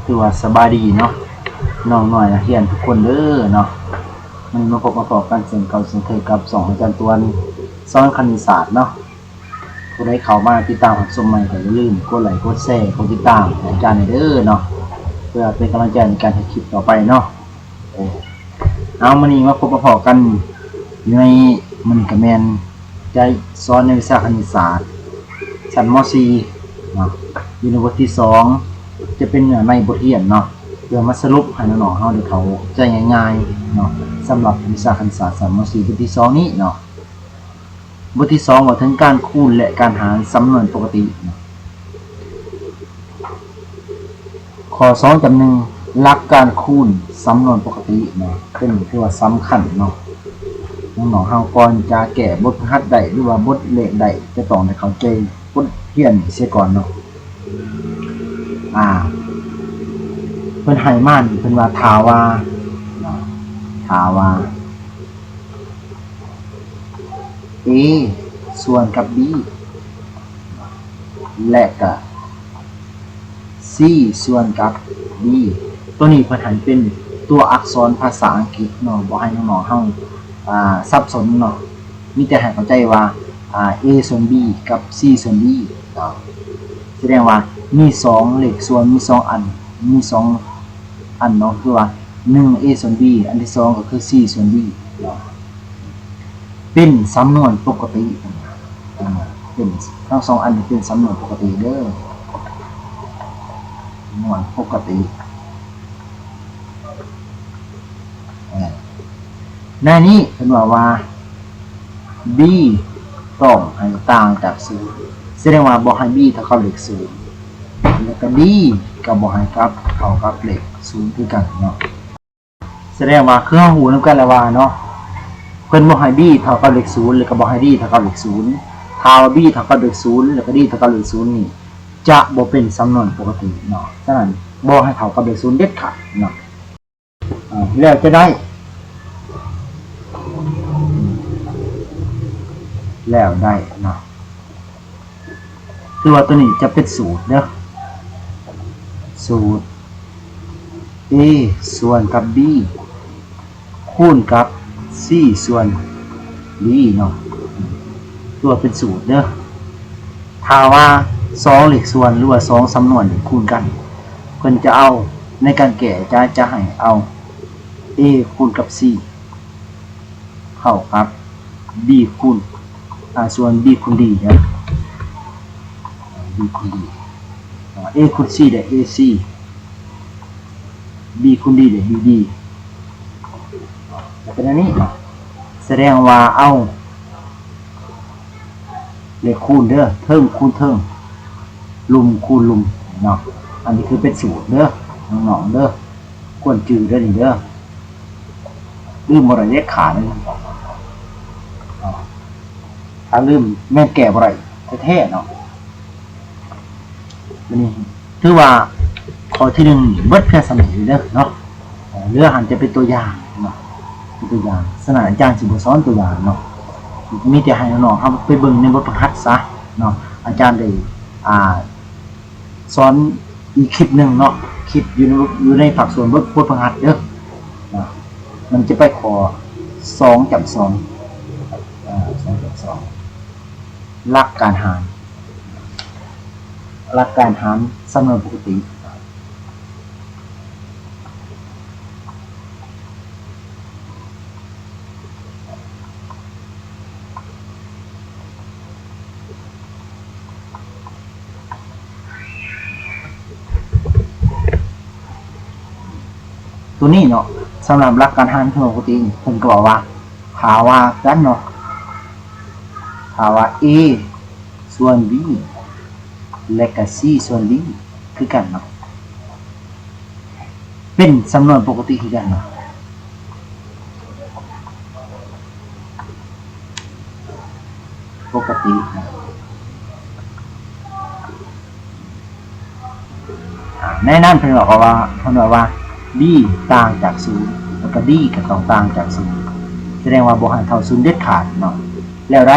คือว่าสบายดีเนาะน้องหน่อยนักเรียนทุกคนเด้อเนาะมันมาพบกันเสียงเก่าเสียงเคยกับ2อาจารย์ตวนสอนคณิตศาสตร์เนาะผู้ใดเข้ามาติดตามรับชมใหม่ก็อย่าลืมกดไลค์กดแชร์กดติดตามอาจารย์เด้อเนาะเพื่อเป็นกำลังใจในการทำคลิปต่อไปเนาะมื้อนี้มาพบกันในมันก็แม่นจะสอนในวิชาคณิตศาสตร์ชั้นม .4 เนาะอยู่ในบทที่2จะเป็นในบทเรียนเนาะเพื่อมาสรุปให้น้องๆเฮาได้เข้าใจง่ายๆเนาะสำหรับวิชาคณิตศาสตร์ชั้นม .4 บทที่2นี้เนาะบทที่2ว่าถึงการคูณและการหารสำนวนปกติข้อ2.1หลักการคูณสำนวนปกติเนาะเป็นที่ว่าสำคัญเนาะน้องๆเฮาก่อนจะแก้บทหัดใดหรือว่าบทเลขใดจะต้องได้เข้าใจบทเรียนเสียก่อนเนาะเพิ่นให้มาเพิ่นว่าถาว่าa ส่วนกับ b และก็ c ส่วนกับ d ตัวนี้เพิ่นให้เป็นตัวอักษรภาษาอังกฤษเนาะบ่ให้น้องๆเฮาสับสนเนาะมีแต่ให้เข้าใจว่าa ส่วน b กับ c ส่วน d เนาะแสดงว่ามี2เลขส่วนมี2อันมี2อันเนาะคือว่า1 a ส่วน b อันที่2ก็คือ c ส่วน d เนาะเป็นสำนวนปกติเป็นทั้ง2อันนี้เป็นสำนวนปกติเด้อสำนวนปกติในนี้เพิ่นว่า b ต้องให้ต่างจาก0แสดงว่าบ่ให้ b เท่ากับเลข0แล้วก็ d ก็บ่ให้กับเท่ากับเลข0คือกันเนาะแสดงว่าคือเฮาฮู้นำกันแล้วว่าเนาะเพิ่นบ่ให้ b เท่ากับเลข0แล้วก็บ่ให้ d เท่ากับเลข0ถ้าว่า b เท่ากับเลข0แล้วก็ d เท่ากับเลข0นี่จะบ่เป็นสำนวนปกติเนาะฉะนั้นบ่ให้เท่ากับเลข0เด็ดขาดเนาะแล้วจะได้เนาะคือว่าตัวนี้จะเป็นสูตรเด้อสูตร a ส่วนกับ b คูณกับ c ส่วน d เนาะตัวเป็นสูตรเด้อถ้าว่า2เลขส่วนหรือว่า2สำนวนคูณกันเพิ่นจะเอาในการแก้จะให้เอา a คูณกับ c เท่ากับ b คูณส่วน b คูณ d เด้อ b คูณ d a คูณ c ได้ ac b คูณ d ได้ bd เป็นอันนี้แสดงว่าเอาเลขคูณเด้อเทิงคูณเทิงลุมคูณลุมเนาะอันนี้คือเป็นสูตรเด้อน้องๆเด้อควรจืดเด้อนี่เด้อลืมบ่ได้เลขขาเลยถ้าลืมแม่นแก่บ่ได้แท้ๆเนาะนี่ถือว่าข้อที่1เบิดเพียงสำนี้เด้อเนาะเรือหันจะเป็นตัวอย่างเนาะเป็นตัวอย่างสนานอาจารย์สิบ่สอนตัวอย่างเนาะมีแต่ให้น้องๆเฮาไปเบิ่งในบทฝึกหัดซะเนาะอาจารย์ได้สอนอีกคลิปนึงเนาะคลิปอยู่ในฝักส่วนบทฝึกหัดเด้อนะมันจะไปขอ2.2 หลักการหารสำนวนปกติตัวนี้เนาะสำหรับหลักการหารสำนวนปกติเพิ่นก็บอกว่าถ้าว่ากันเนาะถ้าว่า a ส่วน b และก็ c ส่วน d คือกันเนาะเป็นสำนวนปกติคือกันเนาะปกติในนั้นเพิ่นบอกว่า d ต่างจาก0แล้วก็ d ก็ต้องต่างจาก0แสดงว่าบ่ให้เท่า0เด็ดขาดเนาะแล้วได้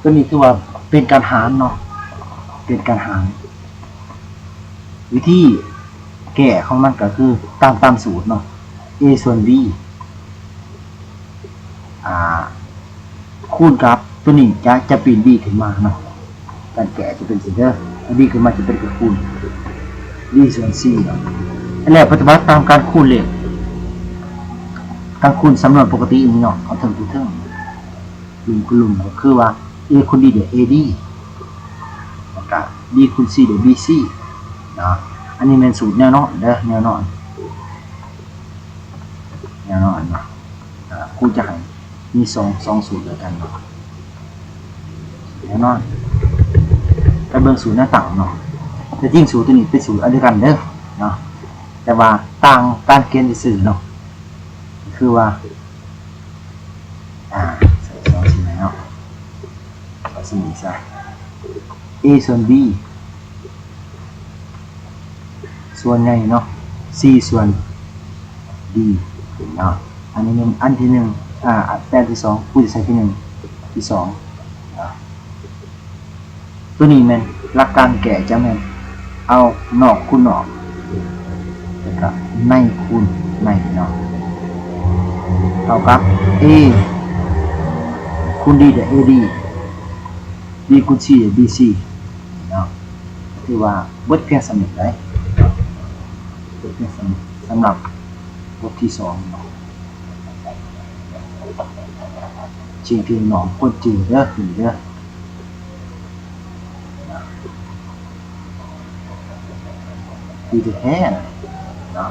ตัวนี้คือว่าเป็นการหารเนาะเป็นการหารวิธีแก้ของมันก็คือตามสูตรเนาะ a ส่วน b คูณกับตัวนี้จะเปลี่ยน b ขึ้นมาเนาะการแก้จะเป็นสิ่งเด้อ b ขึ้นมาจะเป็นคูณ b ส่วน c เนาะอันแรกปฏิบัติตามการคูณเลขการคูณสำนวนปกตินี่เนาะเอาเทิงตัวเทิงลุมคูณลุมก็คือว่า a คูณ d เดี๋ยว ad แล้วก็ b คูณ c เดี๋ยว bc เนาะอันนี้เป็นสูตรแนวนอนเด้อแนวนอนเนาะครูจะให้มีสองสูตรด้วยกันเนาะแนวนอนไปเบิ่งสูตรหน้าต่างเนาะแต่จริงสูตรตัวนี้เป็นสูตรอันเดียวกันเด้อเนาะแต่ว่าต่างการเขียนซื่อเนาะคือว่าใส่2สีไหนเนาะ2สีซะ a ส่วน b ส่วนใหญ่เนาะ c ส่วน d เนาะอันนี้เป็นอันที่1แบบที่2ผู้จะใช้ที่1ที่2เนาะตัวนี้แม่นหลักการแก้จะแม่นเอานอกคูณนอกแล้วก็ในคูณในเนาะเท่ากับ a คูณ d เดี๋ยว ad b คูณ c เดี๋ยว bc เนาะคือว่าเบิดเพียงสำเร็จได้เบิดเพียงสำหรับบทที่2เนาะจริงๆหนอมคนจริงเด้อนี่เด้อดีแท้เนาะ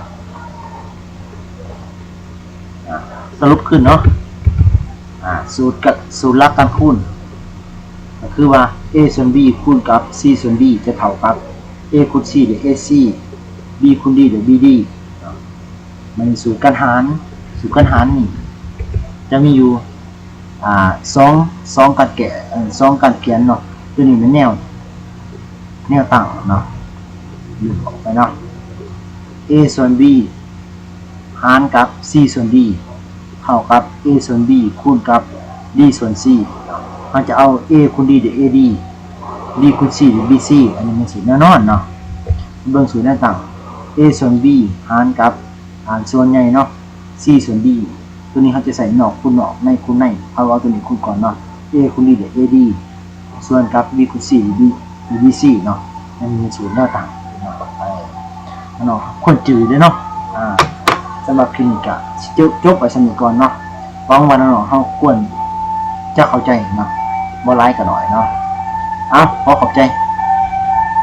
สรุปขึ้นเนาะสูตรหลักการคูณก็คือว่า a ส่วน b คูณกับ c ส่วน d จะเท่ากับ a คูณ c เดี๋ยว ac b คูณ d เดี๋ยว bd มันสูตรการหารนี่จะมีอยู่สองการแกะ2การเขียนเนาะตัวนี้เป็นแนวตั้งเนาะดึงออกไปเนาะ a ส่วน b หารกับ c ส่วน d เท่ากับ a ส่วน b คูณกับ d ส่วน c มันจะเอา a คูณ d เดี๋ยว ad b คูณ c เดี๋ยว bc อันนี้เป็นสูตรแน่นอนเนาะเบิ่งสูตรหน้าต่าง a ส่วน b หารกับส่วนใหญ่เนาะ c ส่วน d ตัวนี้เขาจะใส่นอกคูณนอกในคูณในเอาตัวนี้คูณก่อนเนาะ a คูณ d เดี๋ยว ad ส่วนกับ b คูณ c เดี๋ยว bc เนาะอันนี้เป็นสูตรหน้าต่างเนาะคนจืดด้วยเนาะสำหรับคลินิกอะจบไปสนิทก่อนเนาะหวังว่าน้องๆเขาควรจะเข้าใจเนาะบ่ร้ายกันหน่อยเนาะขอขอบใจ